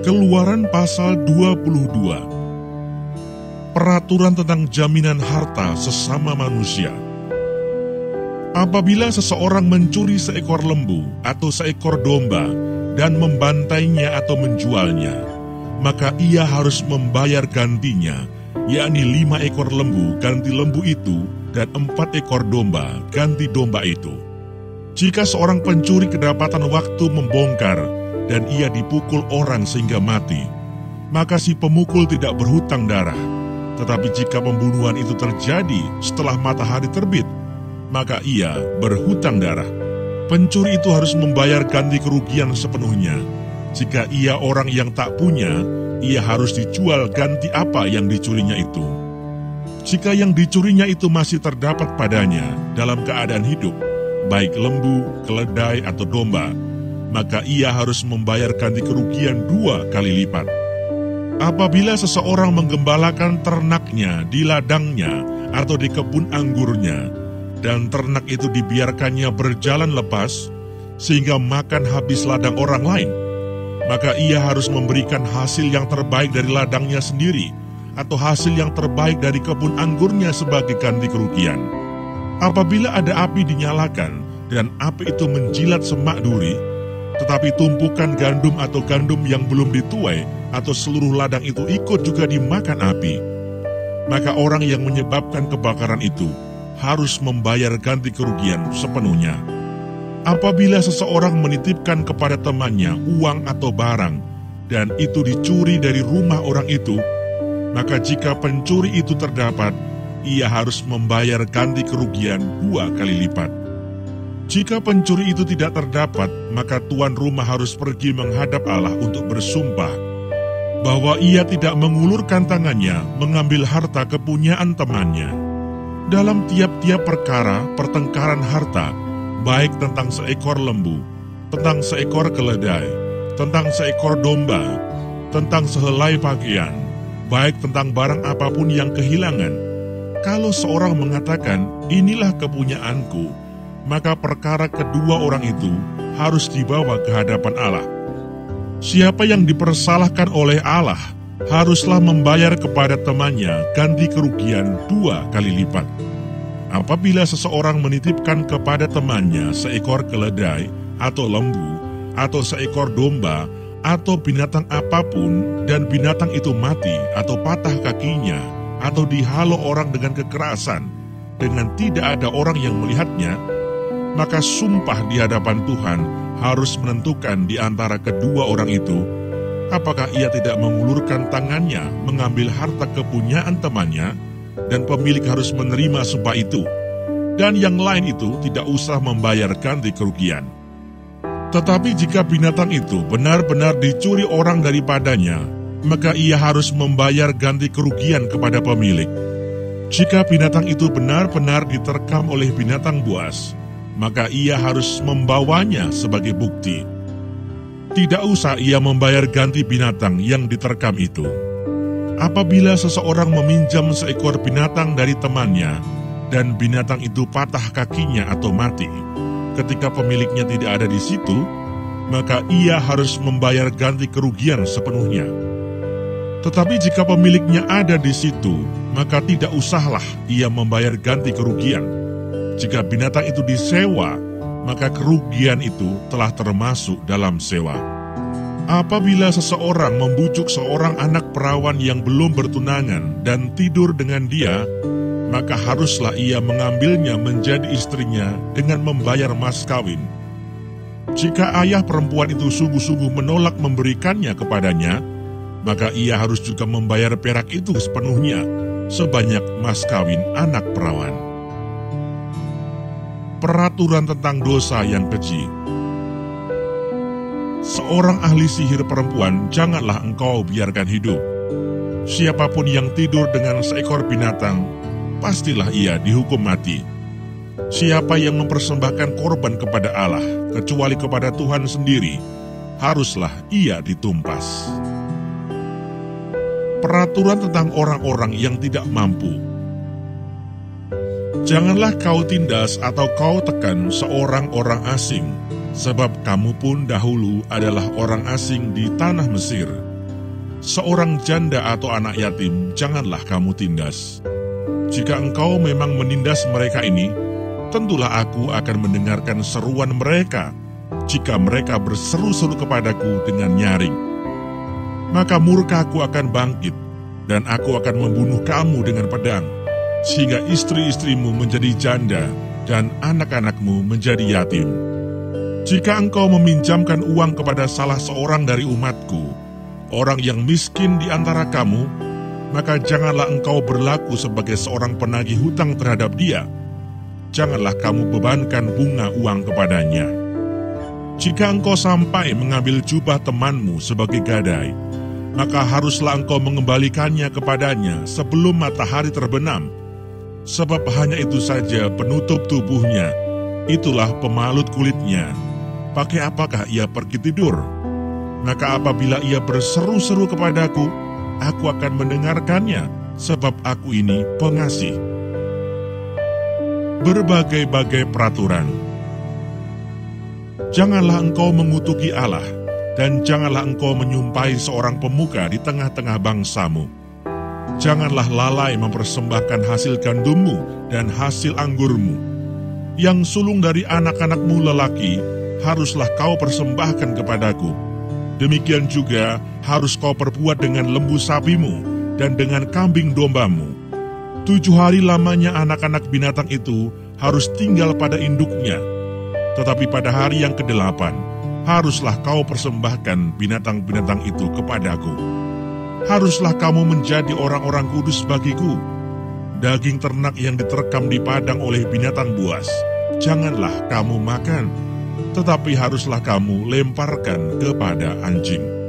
Keluaran pasal 22. Peraturan tentang jaminan harta sesama manusia. Apabila seseorang mencuri seekor lembu atau seekor domba dan membantainya atau menjualnya, maka ia harus membayar gantinya, yakni 5 ekor lembu ganti lembu itu dan 4 ekor domba ganti domba itu. Jika seorang pencuri kedapatan waktu membongkar dan ia dipukul orang sehingga mati, maka si pemukul tidak berhutang darah. Tetapi jika pembunuhan itu terjadi setelah matahari terbit, maka ia berhutang darah. Pencuri itu harus membayar ganti kerugian sepenuhnya. Jika ia orang yang tak punya, ia harus dijual ganti apa yang dicurinya itu. Jika yang dicurinya itu masih terdapat padanya dalam keadaan hidup, baik lembu, keledai, atau domba, maka ia harus membayar ganti kerugian 2 kali lipat. Apabila seseorang menggembalakan ternaknya di ladangnya atau di kebun anggurnya, dan ternak itu dibiarkannya berjalan lepas, sehingga makan habis ladang orang lain, maka ia harus memberikan hasil yang terbaik dari ladangnya sendiri, atau hasil yang terbaik dari kebun anggurnya sebagai ganti kerugian. Apabila ada api dinyalakan, dan api itu menjilat semak duri, tetapi tumpukan gandum atau gandum yang belum dituai atau seluruh ladang itu ikut juga dimakan api, maka orang yang menyebabkan kebakaran itu harus membayar ganti kerugian sepenuhnya. Apabila seseorang menitipkan kepada temannya uang atau barang, dan itu dicuri dari rumah orang itu, maka jika pencuri itu terdapat, ia harus membayar ganti kerugian 2 kali lipat. Jika pencuri itu tidak terdapat, maka tuan rumah harus pergi menghadap Allah untuk bersumpah bahwa ia tidak mengulurkan tangannya mengambil harta kepunyaan temannya. Dalam tiap-tiap perkara pertengkaran harta, baik tentang seekor lembu, tentang seekor keledai, tentang seekor domba, tentang sehelai pakaian, baik tentang barang apapun yang kehilangan, kalau seorang mengatakan, "Inilah kepunyaanku," maka perkara kedua orang itu harus dibawa ke hadapan Allah. Siapa yang dipersalahkan oleh Allah haruslah membayar kepada temannya ganti kerugian 2 kali lipat. Apabila seseorang menitipkan kepada temannya seekor keledai atau lembu atau seekor domba atau binatang apapun, dan binatang itu mati atau patah kakinya atau dihalau orang dengan kekerasan dengan tidak ada orang yang melihatnya, maka sumpah di hadapan Tuhan harus menentukan di antara kedua orang itu, apakah ia tidak mengulurkan tangannya mengambil harta kepunyaan temannya, dan pemilik harus menerima sumpah itu, dan yang lain itu tidak usah membayar ganti kerugian. Tetapi jika binatang itu benar-benar dicuri orang daripadanya, maka ia harus membayar ganti kerugian kepada pemilik. Jika binatang itu benar-benar diterkam oleh binatang buas, maka ia harus membawanya sebagai bukti. Tidak usah ia membayar ganti binatang yang diterkam itu. Apabila seseorang meminjam seekor binatang dari temannya, dan binatang itu patah kakinya atau mati, ketika pemiliknya tidak ada di situ, maka ia harus membayar ganti kerugian sepenuhnya. Tetapi jika pemiliknya ada di situ, maka tidak usahlah ia membayar ganti kerugian. Jika binatang itu disewa, maka kerugian itu telah termasuk dalam sewa. Apabila seseorang membujuk seorang anak perawan yang belum bertunangan dan tidur dengan dia, maka haruslah ia mengambilnya menjadi istrinya dengan membayar mas kawin. Jika ayah perempuan itu sungguh-sungguh menolak memberikannya kepadanya, maka ia harus juga membayar perak itu sepenuhnya, sebanyak mas kawin anak perawan. Peraturan tentang dosa yang keji. Seorang ahli sihir perempuan janganlah engkau biarkan hidup. Siapapun yang tidur dengan seekor binatang, pastilah ia dihukum mati. Siapa yang mempersembahkan korban kepada Allah, kecuali kepada Tuhan sendiri, haruslah ia ditumpas. Peraturan tentang orang-orang yang tidak mampu. Janganlah kau tindas atau kau tekan seorang orang asing, sebab kamu pun dahulu adalah orang asing di tanah Mesir. seorang janda atau anak yatim janganlah kamu tindas. Jika engkau memang menindas mereka ini, tentulah aku akan mendengarkan seruan mereka jika mereka berseru-seru kepadaku dengan nyaring. Maka murkaku akan bangkit, dan aku akan membunuh kamu dengan pedang, sehingga istri-istrimu menjadi janda dan anak-anakmu menjadi yatim. Jika engkau meminjamkan uang kepada salah seorang dari umatku, orang yang miskin di antara kamu, maka janganlah engkau berlaku sebagai seorang penagih hutang terhadap dia. Janganlah kamu bebankan bunga uang kepadanya. Jika engkau sampai mengambil jubah temanmu sebagai gadai, maka haruslah engkau mengembalikannya kepadanya sebelum matahari terbenam, sebab hanya itu saja penutup tubuhnya, itulah pemalut kulitnya. Pakai apakah ia pergi tidur? Maka apabila ia berseru-seru kepadaku, aku akan mendengarkannya, sebab aku ini pengasih. Berbagai-bagai peraturan. Janganlah engkau mengutuki Allah, dan janganlah engkau menyumpahi seorang pemuka di tengah-tengah bangsamu. Janganlah lalai mempersembahkan hasil gandummu dan hasil anggurmu. Yang sulung dari anak-anakmu lelaki, haruslah kau persembahkan kepadaku. Demikian juga harus kau perbuat dengan lembu sapimu dan dengan kambing dombamu. 7 hari lamanya anak-anak binatang itu harus tinggal pada induknya. Tetapi pada hari yang ke-8, haruslah kau persembahkan binatang-binatang itu kepadaku. Haruslah kamu menjadi orang-orang kudus bagiku. Daging ternak yang diterkam di padang oleh binatang buas, janganlah kamu makan, tetapi haruslah kamu lemparkan kepada anjing.